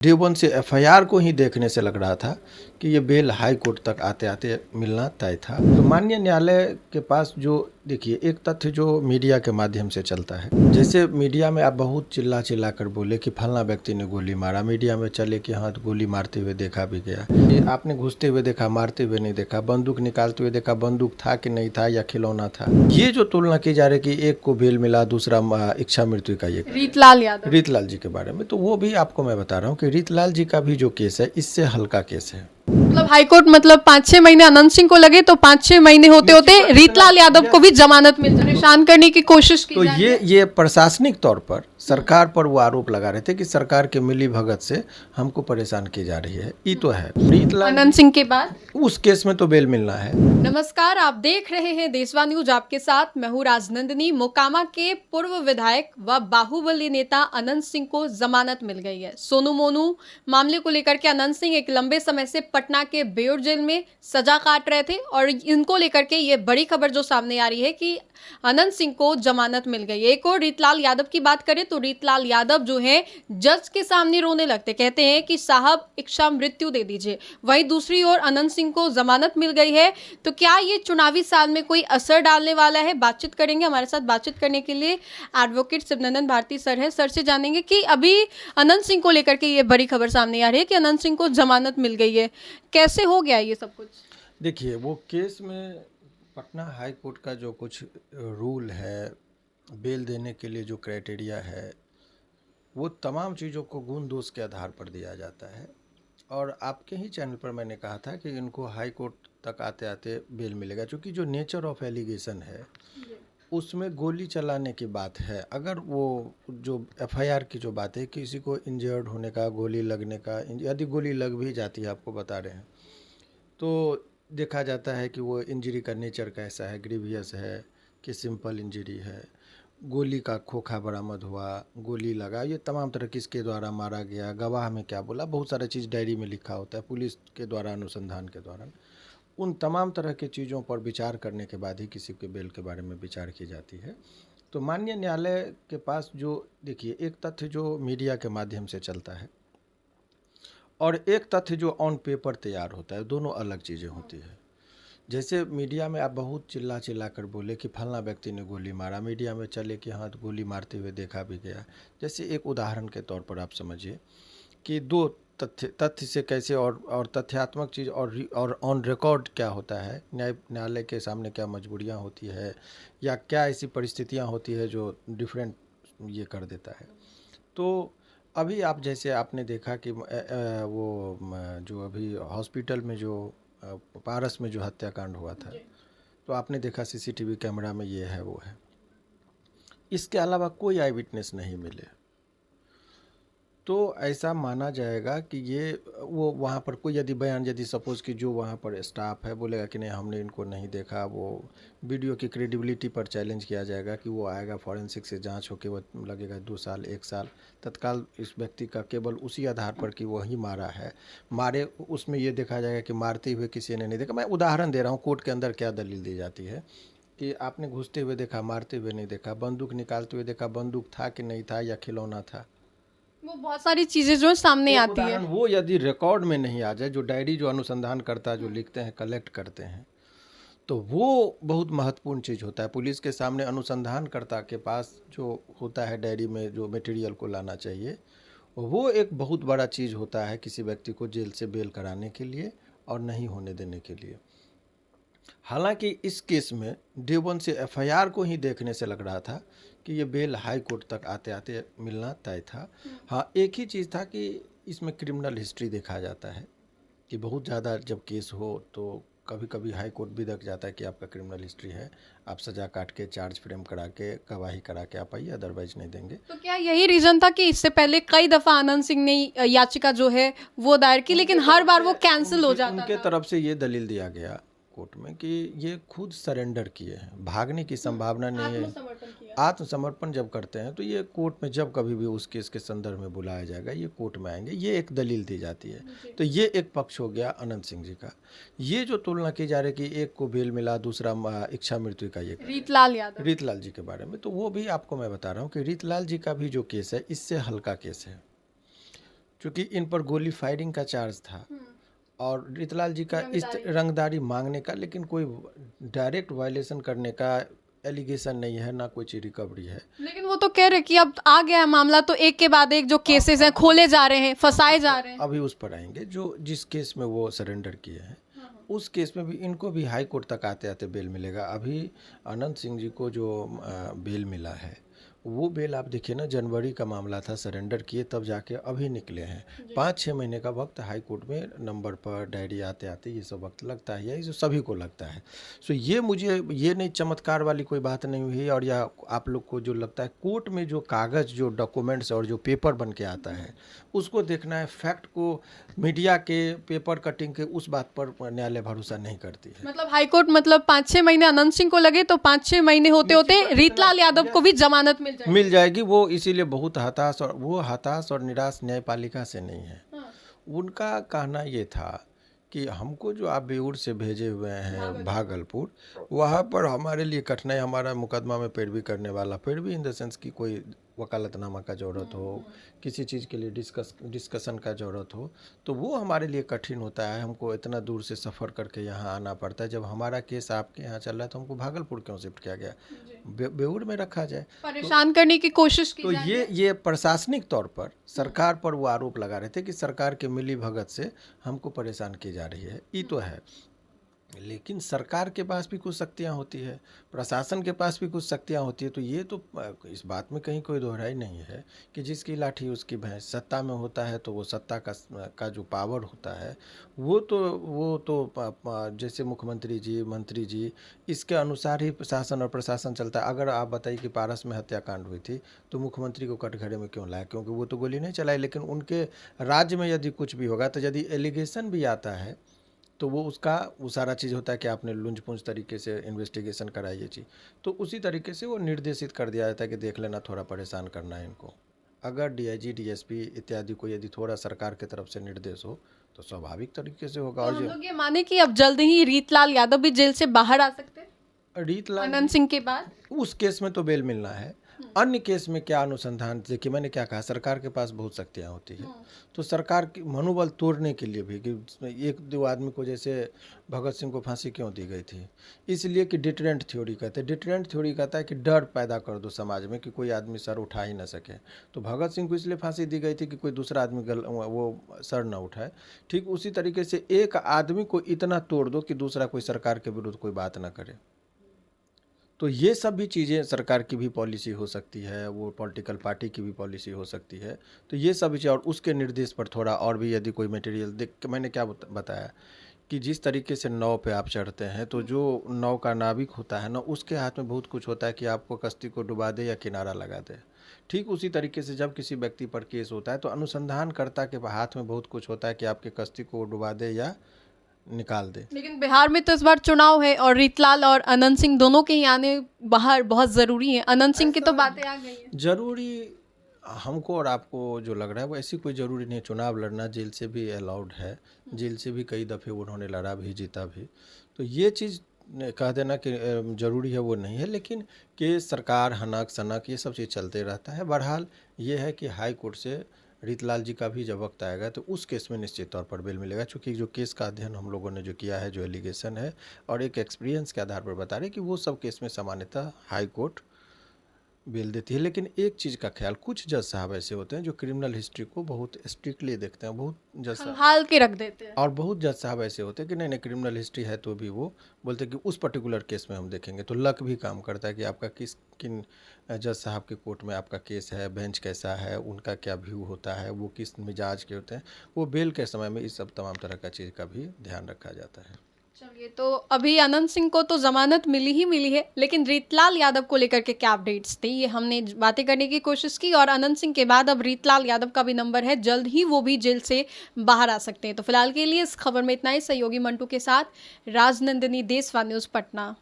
देवबंद से एफआईआर को ही देखने से लग रहा था कि ये बेल हाई कोर्ट तक आते आते मिलना तय था। तो माननीय न्यायालय के पास जो देखिए एक तथ्य जो मीडिया के माध्यम से चलता है, जैसे मीडिया में आप बहुत चिल्ला चिल्ला कर बोले कि फलना व्यक्ति ने गोली मारा, मीडिया में चले कि हाँ गोली मारते हुए देखा भी गया, ये आपने घुसते हुए देखा, मारते हुए नहीं देखा, बंदूक निकालते हुए देखा, बंदूक था कि नहीं था या खिलौना था। ये जो तुलना की जा रही कि एक को बेल मिला, दूसरा इच्छा मृत्यु का, ये रीतलाल जी के बारे में, तो वो भी आपको मैं बता रहा हूँ कि रीतलाल जी का भी जो केस है इससे हल्का केस है। मतलब हाईकोर्ट मतलब 5-6 महीने अनंत सिंह को लगे तो 5-6 महीने होते होते रीतलाल यादव को भी जमानत मिल जाए, परेशान करने की कोशिश की तो जा रही है। ये प्रशासनिक तौर पर सरकार पर वो आरोप लगा रहे थे कि सरकार के मिली भगत से हमको परेशान की जा रही है। ये तो है रीतलाल अनंत सिंह के बाद उस केस में तो बेल मिलना है। नमस्कार, आप देख रहे हैं देशवा न्यूज। आपके साथ मैं हूं राजनंदिनी। मोकामा के पूर्व विधायक व बाहुबली नेता अनंत सिंह को जमानत मिल गई है। सोनू मोनू मामले को लेकर के अनंत सिंह एक लंबे समय से पटना के बेउर जेल में सजा काट रहे थे और इनको लेकर के ये बड़ी खबर जो सामने आ रही है कि अनंत सिंह को जमानत मिल गई। एक और रीतलाल यादव की बात करें तो रीतलाल यादव जो है जज के सामने रोने लगते, कहते हैं कि साहब इच्छा मृत्यु दे दीजिए। वहीं दूसरी ओर अनंत सिंह को जमानत मिल गई है। तो क्या ये चुनावी साल में कोई असर डालने वाला है? बातचीत करेंगे। हमारे साथ बातचीत करने के लिए एडवोकेट शिवनंदन भारती सर है। सर से जानेंगे कि अभी अनंत सिंह को लेकर के ये बड़ी खबर सामने आ रही है कि अनंत सिंह को जमानत मिल गई है, कैसे हो गया ये सब कुछ? देखिए वो केस में पटना हाई कोर्ट का जो कुछ रूल है, बेल देने के लिए जो क्राइटेरिया है, वो तमाम चीज़ों को गुण दोष के आधार पर दिया जाता है। और आपके ही चैनल पर मैंने कहा था कि इनको हाई कोर्ट तक आते आते बेल मिलेगा, क्योंकि जो नेचर ऑफ एलिगेशन है उसमें गोली चलाने की बात है। अगर वो जो एफआईआर की जो बात है किसी को इंजर्ड होने का, गोली लगने का, यदि गोली लग भी जाती है, आपको बता रहे हैं, तो देखा जाता है कि वो इंजरी का नेचर कैसा है, ग्रीवियस है कि सिंपल इंजरी है, गोली का खोखा बरामद हुआ, गोली लगा, ये तमाम तरह किसके द्वारा मारा गया, गवाह में क्या बोला, बहुत सारा चीज़ डायरी में लिखा होता है, पुलिस के द्वारा अनुसंधान के दौरान उन तमाम तरह की चीज़ों पर विचार करने के बाद ही किसी के बेल के बारे में विचार की जाती है। तो माननीय न्यायालय के पास जो देखिए एक तथ्य जो मीडिया के माध्यम से चलता है और एक तथ्य जो ऑन पेपर तैयार होता है, दोनों अलग चीज़ें होती है। जैसे मीडिया में आप बहुत चिल्ला चिल्ला कर बोले कि फलना व्यक्ति ने गोली मारा, मीडिया में चले कि हाँ गोली मारते हुए देखा भी गया। जैसे एक उदाहरण के तौर पर आप समझिए कि दो तथ्य से कैसे और तथ्यात्मक चीज़ और ऑन रिकॉर्ड क्या होता है, न्यायालय के सामने क्या मजबूरियाँ होती है या क्या ऐसी परिस्थितियाँ होती है जो डिफरेंट ये कर देता है। तो अभी आप जैसे आपने देखा कि जो अभी हॉस्पिटल में जो पारस में जो हत्याकांड हुआ था, तो आपने देखा सीसीटीवी कैमरा में ये है वो है, इसके अलावा कोई आई विटनेस नहीं मिले। तो ऐसा माना जाएगा कि ये वो वहाँ पर कोई यदि बयान, यदि सपोज़ कि जो वहाँ पर स्टाफ है बोलेगा कि नहीं हमने इनको नहीं देखा, वो वीडियो की क्रेडिबिलिटी पर चैलेंज किया जाएगा कि वो आएगा फॉरेंसिक से जांच होके वो लगेगा 2 साल 1 साल, तत्काल इस व्यक्ति का केवल उसी आधार पर कि वही मारा है, मारे उसमें ये देखा जाएगा कि मारते हुए किसी ने नहीं देखा। मैं उदाहरण दे रहा हूँ, कोर्ट के अंदर क्या दलील दी जाती है कि आपने घुसते हुए देखा, मारते हुए नहीं देखा, बंदूक निकालते हुए देखा, बंदूक था कि नहीं था या खिलौना था। वो बहुत सारी चीजें जो सामने आती है, वो यदि रिकॉर्ड में नहीं आ जाए, जो डायरी जो अनुसंधान करता है, जो लिखते हैं, कलेक्ट करते हैं, तो वो बहुत महत्वपूर्ण चीज़ होता है। पुलिस के सामने अनुसंधानकर्ता के पास जो होता है डायरी में जो मटेरियल को लाना चाहिए, वो एक बहुत बड़ा चीज़ होता है किसी व्यक्ति को जेल से बेल कराने के लिए और नहीं होने देने के लिए। हालांकि इस केस में देवबंद से एफआईआर को ही देखने से लग रहा था कि ये बेल हाई कोर्ट तक आते आते मिलना तय था। हाँ, एक ही चीज़ था कि इसमें क्रिमिनल हिस्ट्री देखा जाता है कि बहुत ज़्यादा जब केस हो तो कभी कभी हाई कोर्ट भी देख जाता है कि आपका क्रिमिनल हिस्ट्री है, आप सज़ा काट के चार्ज फ्रेम करा के गवाही करा के आप आइए, अदरवाइज नहीं देंगे। तो क्या यही रीजन था कि इससे पहले कई दफा अनंत सिंह ने याचिका जो है वो दायर की, लेकिन हर बार वो कैंसिल हो जाता उनके था? तरफ से ये दलील दिया गया कोर्ट में कि ये खुद सरेंडर किए हैं, भागने की संभावना नहीं है। आत्मसमर्पण जब करते हैं तो ये कोर्ट में जब कभी भी उस केस के संदर्भ में बुलाया जाएगा, ये कोर्ट में आएंगे, ये एक दलील दी जाती है। तो ये एक पक्ष हो गया अनंत सिंह जी का। ये जो तुलना की जा रही कि एक को बेल मिला, दूसरा इच्छा मृत्यु का, ये रीतलाल जी के बारे में, तो वो भी आपको मैं बता रहा हूँ कि रीतलाल जी का भी जो केस है इससे हल्का केस है। क्योंकि इन पर गोली फायरिंग का चार्ज था और रीतलाल जी का इस रंगदारी मांगने का, लेकिन कोई डायरेक्ट वायलेशन करने का एलिगेशन नहीं है, ना कोई चीज रिकवरी है। लेकिन वो तो कह रहे कि अब आ गया है मामला, तो एक के बाद एक जो केसेस हैं खोले जा रहे हैं, फंसाए जा रहे हैं। अभी उस पर आएंगे। जो जिस केस में वो सरेंडर किए हैं उस केस में भी इनको भी हाई कोर्ट तक आते आते बेल मिलेगा। अभी अनंत सिंह जी को जो बेल मिला है वो बेल आप देखिए ना, जनवरी का मामला था, सरेंडर किए तब जाके अभी निकले हैं। 5-6 महीने का वक्त हाई कोर्ट में नंबर पर डायरी आते आते ये सब वक्त लगता है, ये सभी को लगता है। सो ये मुझे ये नहीं चमत्कार वाली कोई बात नहीं हुई। और या आप लोग को जो लगता है कोर्ट में जो कागज़, जो डॉक्यूमेंट्स और जो पेपर बन के आता है उसको देखना है। फैक्ट को, मीडिया के पेपर कटिंग के उस बात पर न्यायालय भरोसा नहीं करती है। मतलब हाईकोर्ट मतलब 5-6 महीने अनंत सिंह को लगे, तो 5-6 महीने होते होते रीतलाल यादव को भी जमानत मिल जाएगी। वो इसीलिए बहुत हताश, और वो हताश और निराश न्यायपालिका से नहीं है। उनका कहना ये था कि हमको जो आप बेऊर से भेजे हुए हैं भागलपुर, वहाँ पर हमारे लिए कठिनाई, हमारा मुकदमा में पैरवी करने वाला, पैरवी इन द सेंस की कोई वकालतनामा का ज़रूरत हो, किसी चीज़ के लिए डिस्कशन का ज़रूरत हो, तो वो हमारे लिए कठिन होता है। हमको इतना दूर से सफ़र करके यहाँ आना पड़ता है। जब हमारा केस आपके यहाँ चल रहा है तो हमको भागलपुर क्यों शिफ्ट किया गया, बेऊर में रखा जाए। परेशान करने की कोशिश की तो ये प्रशासनिक तौर पर सरकार पर वो आरोप लगा रहे थे कि सरकार के मिली भगत से हमको परेशान की जा रही है। ये तो है, लेकिन सरकार के पास भी कुछ शक्तियाँ होती है, प्रशासन के पास भी कुछ शक्तियाँ होती है। तो ये तो इस बात में कहीं कोई दोहराई नहीं है कि जिसकी लाठी उसकी भैंस। सत्ता में होता है तो वो सत्ता का जो पावर होता है वो तो जैसे मुख्यमंत्री जी, मंत्री जी, इसके अनुसार ही शासन और प्रशासन चलता है। अगर आप बताइए कि पारस में हत्याकांड हुई थी तो मुख्यमंत्री को कटघरे में क्यों लाया, क्योंकि वो तो गोली नहीं चलाई। लेकिन उनके राज्य में यदि कुछ भी होगा, तो यदि एलिगेशन भी आता है तो वो सारा चीज़ होता है कि आपने लुंज पुंज तरीके से इन्वेस्टिगेशन कराइए जी, तो उसी तरीके से वो निर्देशित कर दिया जाता है कि देख लेना, थोड़ा परेशान करना है इनको। अगर डीआईजी, डीएसपी इत्यादि को यदि थोड़ा सरकार की तरफ से निर्देश हो तो स्वाभाविक तरीके से होगा। और हम लोग ये माने कि अब जल्द ही रीतलाल यादव भी जेल से बाहर आ सकते हैं रीतलाल अनंत सिंह के बाद? उस केस में तो बेल मिलना है। अन्य केस में क्या अनुसंधान, देखिए मैंने क्या कहा, सरकार के पास बहुत शक्तियाँ होती है। तो सरकार की मनोबल तोड़ने के लिए भी, कि एक दो आदमी को, जैसे भगत सिंह को फांसी क्यों दी गई थी, इसलिए कि डिटरेंट थ्योरी कहते हैं। डिटरेंट थ्योरी कहता है कि डर पैदा कर दो समाज में कि कोई आदमी सर उठा ही ना सके। तो भगत सिंह को इसलिए फांसी दी गई थी कि कोई दूसरा आदमी वो सर ना उठाए। ठीक उसी तरीके से एक आदमी को इतना तोड़ दो कि दूसरा कोई सरकार के विरुद्ध कोई बात ना करे। तो ये सब भी चीज़ें सरकार की भी पॉलिसी हो सकती है, वो पॉलिटिकल पार्टी की भी पॉलिसी हो सकती है। तो ये सब चीज़, और उसके निर्देश पर थोड़ा और भी यदि कोई मटेरियल देख के, मैंने क्या बताया कि जिस तरीके से नाव पे आप चढ़ते हैं तो जो नाव का नाविक होता है ना, उसके हाथ में बहुत कुछ होता है कि आपको कश्ती को डुबा दे या किनारा लगा दे। ठीक उसी तरीके से जब किसी व्यक्ति पर केस होता है तो अनुसंधानकर्ता के हाथ में बहुत कुछ होता है कि आपके कश्ती को डुबा दे या निकाल दे। लेकिन बिहार में तो इस बार चुनाव है और रीतलाल और अनंत सिंह दोनों के ही आने बाहर बहुत ज़रूरी है। अनंत सिंह की तो बातें आ गई हैं। जरूरी हमको और आपको जो लग रहा है वो ऐसी कोई ज़रूरी नहीं। चुनाव लड़ना जेल से भी अलाउड है, जेल से भी कई दफ़े उन्होंने लड़ा भी, जीता भी। तो ये चीज़ कह देना कि ज़रूरी है वो नहीं है, लेकिन केस, सरकार, हनक सनक, ये सब चीज़ चलते रहता है। बहरहाल ये है कि हाई कोर्ट से रीतलाल जी का भी जब वक्त आएगा तो उस केस में निश्चित तौर पर बेल मिलेगा, क्योंकि जो केस का अध्ययन हम लोगों ने जो किया है, जो एलिगेशन है और एक एक्सपीरियंस के आधार पर बता रहे कि वो सब केस में सामान्यतः हाई कोर्ट बेल देती है। लेकिन एक चीज़ का ख्याल, कुछ जज साहब ऐसे होते हैं जो क्रिमिनल हिस्ट्री को बहुत स्ट्रिक्टली देखते हैं, बहुत जज साहब हाल के रख देते हैं। और बहुत जज साहब ऐसे होते हैं कि नहीं क्रिमिनल हिस्ट्री है तो भी वो बोलते हैं कि उस पर्टिकुलर केस में हम देखेंगे। तो लक भी काम करता है कि आपका किन जज साहब के कोर्ट में आपका केस है, बेंच कैसा है, उनका क्या व्यू होता है, वो किस मिजाज के होते हैं। वो बेल के समय में इस सब तमाम तरह का चीज़ का भी ध्यान रखा जाता है। चलिए, तो अभी अनंत सिंह को तो जमानत मिली है, लेकिन रीतलाल यादव को लेकर के क्या अपडेट्स थी, ये हमने बातें करने की कोशिश की। और अनंत सिंह के बाद अब रीतलाल यादव का भी नंबर है, जल्द ही वो भी जेल से बाहर आ सकते हैं। तो फिलहाल के लिए इस खबर में इतना ही। सहयोगी मंटू के साथ राजनंदिनी, देशवा न्यूज़, पटना।